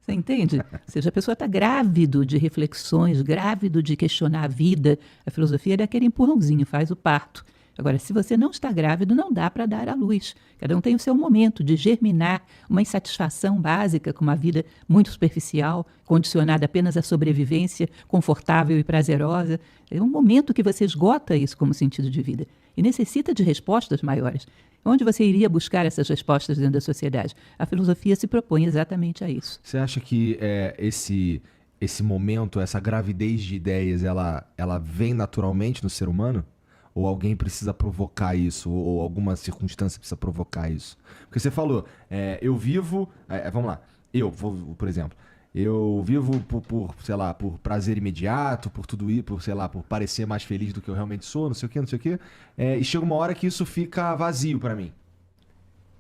Você entende? Ou seja, a pessoa está grávido de reflexões, grávido de questionar a vida. A filosofia é daquele empurrãozinho, faz o parto. Agora, se você não está grávido, não dá para dar à luz. Cada um tem o seu momento de germinar uma insatisfação básica com uma vida muito superficial, condicionada apenas à sobrevivência confortável e prazerosa. É um momento que você esgota isso como sentido de vida e necessita de respostas maiores. Onde você iria buscar essas respostas dentro da sociedade? A filosofia se propõe exatamente a isso. Você acha que esse momento, essa gravidez de ideias, ela vem naturalmente no ser humano? Ou alguém precisa provocar isso? Ou alguma circunstância precisa provocar isso? Porque você falou, eu vivo... vamos lá, por exemplo, eu vivo sei lá, por prazer imediato, por tudo isso, sei lá, por parecer mais feliz do que eu realmente sou, não sei o quê, não sei o quê. E chega uma hora que isso fica vazio pra mim.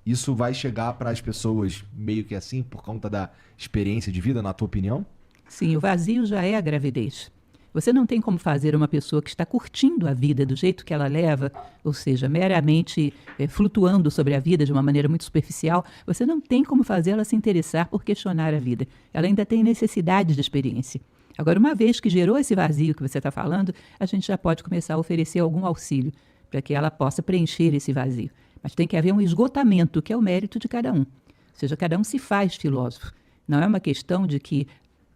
Isso vai chegar para as pessoas meio que assim, por conta da experiência de vida, na tua opinião? Sim, o vazio já é a gravidez. Você não tem como fazer uma pessoa que está curtindo a vida do jeito que ela leva, ou seja, meramente flutuando sobre a vida de uma maneira muito superficial, você não tem como fazê-la se interessar por questionar a vida. Ela ainda tem necessidade de experiência. Agora, uma vez que gerou esse vazio que você está falando, a gente já pode começar a oferecer algum auxílio para que ela possa preencher esse vazio. Mas tem que haver um esgotamento, que é o mérito de cada um. Ou seja, cada um se faz filósofo. Não é uma questão de que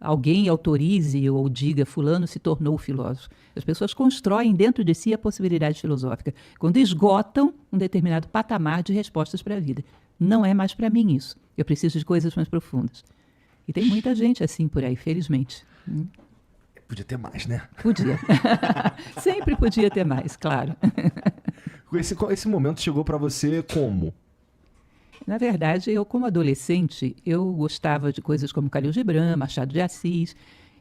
alguém autorize ou diga fulano se tornou filósofo. As pessoas constroem dentro de si a possibilidade filosófica, quando esgotam um determinado patamar de respostas para a vida. Não é mais para mim isso. Eu preciso de coisas mais profundas. E tem muita gente assim por aí, felizmente. Podia ter mais, né? Podia. Sempre podia ter mais, claro. Esse momento chegou para você como? Na verdade, eu como adolescente, eu gostava de coisas como Khalil Gibran, Machado de Assis,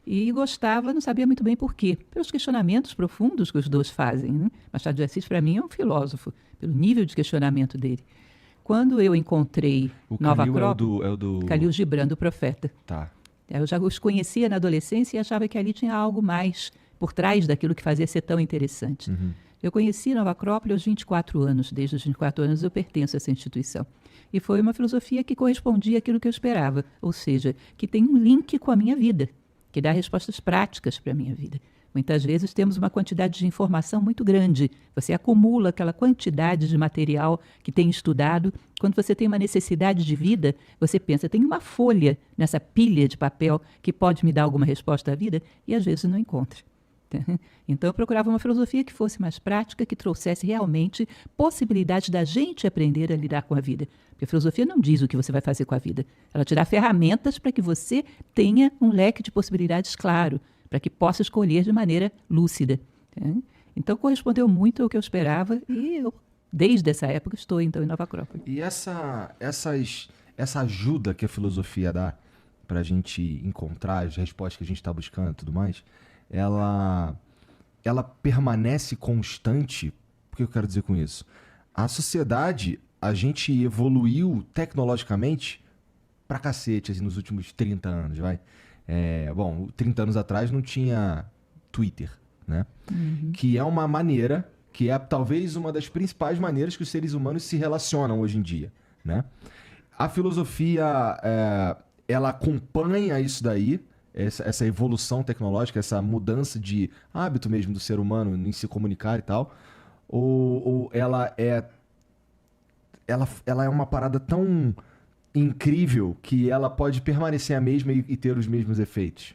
e gostava, não sabia muito bem por quê, pelos questionamentos profundos que os dois fazem. Né? Machado de Assis, para mim, é um filósofo, pelo nível de questionamento dele. Quando eu encontrei Nova Acrópole, Khalil Gibran, do Profeta. Tá. Eu já os conhecia na adolescência e achava que ali tinha algo mais por trás daquilo que fazia ser tão interessante. Uhum. Eu conheci Nova Acrópole aos 24 anos. Desde os 24 anos eu pertenço a essa instituição. E foi uma filosofia que correspondia àquilo que eu esperava, ou seja, que tem um link com a minha vida, que dá respostas práticas para a minha vida. Muitas vezes temos uma quantidade de informação muito grande. Você acumula aquela quantidade de material que tem estudado. Quando você tem uma necessidade de vida, você pensa, tem uma folha nessa pilha de papel que pode me dar alguma resposta à vida, e às vezes não encontra. Então eu procurava uma filosofia que fosse mais prática, que trouxesse realmente possibilidade da gente aprender a lidar com a vida. Porque a filosofia não diz o que você vai fazer com a vida. Ela te dá ferramentas para que você tenha um leque de possibilidades claro, para que possa escolher de maneira lúcida. Então correspondeu muito ao que eu esperava e eu, desde essa época, estou então em Nova Acrópole. E essa ajuda que a filosofia dá para a gente encontrar as respostas que a gente está buscando e tudo mais, ela permanece constante. O que eu quero dizer com isso? A sociedade, a gente evoluiu tecnologicamente pra cacete assim, nos últimos 30 anos, vai. 30 anos atrás não tinha Twitter, né? Uhum. Que é uma maneira, que é talvez uma das principais maneiras que os seres humanos se relacionam hoje em dia, né? A filosofia, ela acompanha isso daí, essa evolução tecnológica, essa mudança de hábito mesmo do ser humano em se comunicar e tal, ou ela é uma parada tão incrível que ela pode permanecer a mesma e ter os mesmos efeitos?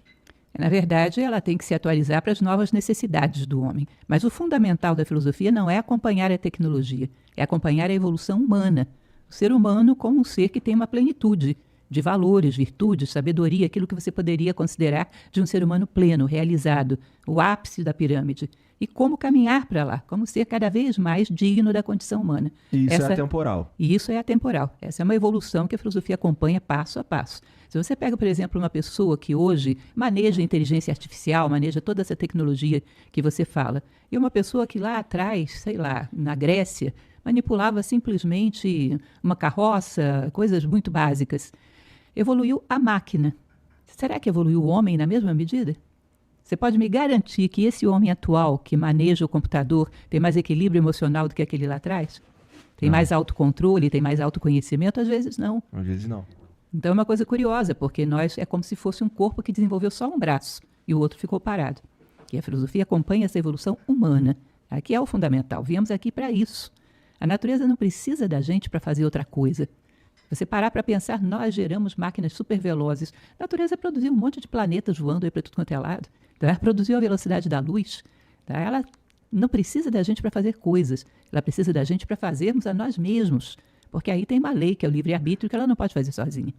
Na verdade, ela tem que se atualizar para as novas necessidades do homem. Mas o fundamental da filosofia não é acompanhar a tecnologia, é acompanhar a evolução humana. O ser humano como um ser que tem uma plenitude de valores, virtudes, sabedoria, aquilo que você poderia considerar de um ser humano pleno, realizado, o ápice da pirâmide. E como caminhar para lá, como ser cada vez mais digno da condição humana. E isso é atemporal. E isso é atemporal. Essa é uma evolução que a filosofia acompanha passo a passo. Se você pega, por exemplo, uma pessoa que hoje maneja inteligência artificial, maneja toda essa tecnologia que você fala, e uma pessoa que lá atrás, sei lá, na Grécia, manipulava simplesmente uma carroça, coisas muito básicas. Evoluiu a máquina. Será que evoluiu o homem na mesma medida? Você pode me garantir que esse homem atual que maneja o computador tem mais equilíbrio emocional do que aquele lá atrás? Tem mais autocontrole, tem mais autoconhecimento? Às vezes não. Às vezes não. Então é uma coisa curiosa, porque nós é como se fosse um corpo que desenvolveu só um braço e o outro ficou parado. E a filosofia acompanha essa evolução humana. Aqui é o fundamental. Viemos aqui para isso. A natureza não precisa da gente para fazer outra coisa. Você parar para pensar, nós geramos máquinas super velozes. A natureza produziu um monte de planetas voando aí para tudo quanto é lado. Então, ela produziu a velocidade da luz. Tá? Ela não precisa da gente para fazer coisas. Ela precisa da gente para fazermos a nós mesmos. Porque aí tem uma lei, que é o livre-arbítrio, que ela não pode fazer sozinha.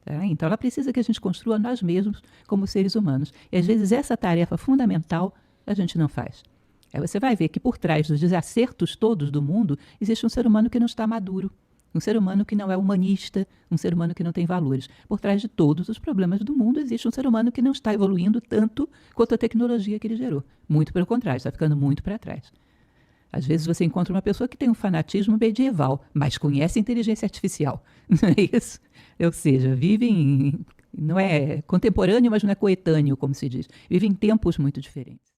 Tá? Então, ela precisa que a gente construa nós mesmos como seres humanos. E, às vezes, essa tarefa fundamental a gente não faz. Aí você vai ver que, por trás dos desacertos todos do mundo, existe um ser humano que não está maduro. Um ser humano que não é humanista, um ser humano que não tem valores. Por trás de todos os problemas do mundo, existe um ser humano que não está evoluindo tanto quanto a tecnologia que ele gerou. Muito pelo contrário, está ficando muito para trás. Às vezes você encontra uma pessoa que tem um fanatismo medieval, mas conhece inteligência artificial. Não é isso? Ou seja, não é contemporâneo, mas não é coetâneo, como se diz. Vive em tempos muito diferentes.